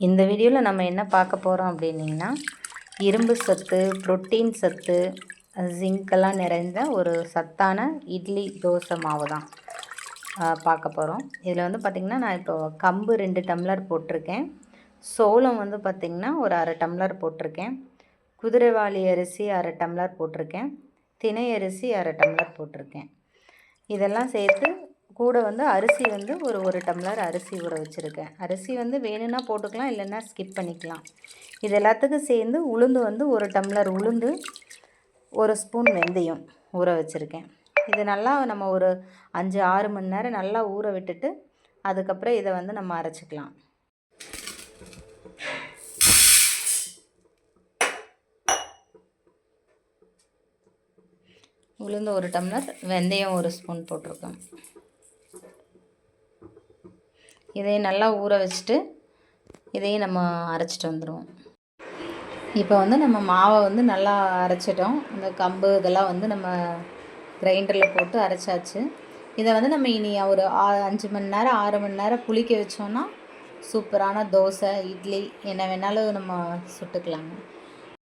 இந்த வீடியோவில் நம்ம என்ன பார்க்க போகிறோம் அப்படின்னிங்கன்னா, இரும்பு சத்து, புரோட்டீன் சத்து, ஜிங்க்கெல்லாம் நிறைந்த ஒரு சத்தான இட்லி தோசை மாவு தான் பார்க்க போகிறோம். இதில் வந்து பார்த்திங்கன்னா, நான் இப்போ கம்பு 2 டம்ளர் போட்டிருக்கேன். சோளம் வந்து பார்த்திங்கன்னா ஒரு 1/2 டம்ளர் போட்டிருக்கேன். குதிரைவாலி அரிசி 1/2 டம்ளர் போட்டிருக்கேன். தினை அரிசி 1/2 டம்ளர் போட்டிருக்கேன். இதெல்லாம் சேர்த்து கூட வந்து அரிசி வந்து ஒரு டம்ளர் அரிசி ஊற வச்சுருக்கேன். அரிசி வந்து வேணும்னா போட்டுக்கலாம், இல்லைன்னா ஸ்கிப் பண்ணிக்கலாம். இது எல்லாத்துக்கும் சேர்ந்து உளுந்து வந்து 1 டம்ளர் உளுந்து, 1 ஸ்பூன் வெந்தயம் ஊற வச்சுருக்கேன். இது நல்லா நம்ம ஒரு 5-6 மணி நேரம் நல்லா ஊற விட்டுட்டு அதுக்கப்புறம் இதை வந்து நம்ம அரைச்சிக்கலாம். உளுந்து 1 டம்ளர், வெந்தயம் 1 ஸ்பூன் போட்டிருக்கோம். இதையும் நல்லா ஊற வச்சுட்டு இதையும் நம்ம அரைச்சிட்டு வந்துடுவோம். இப்போ வந்து நம்ம மாவை வந்து நல்லா அரைச்சிட்டோம். இந்த கம்பு இதெல்லாம் வந்து நம்ம கிரைண்டரில் போட்டு அரைச்சாச்சு. இதை வந்து நம்ம இனி ஒரு 5 மணி நேரம் 6 மணி நேரம் புளிக்க வச்சோன்னா சூப்பரான தோசை, இட்லி என்ன வேணாலும் நம்ம சுட்டுக்கலாங்க.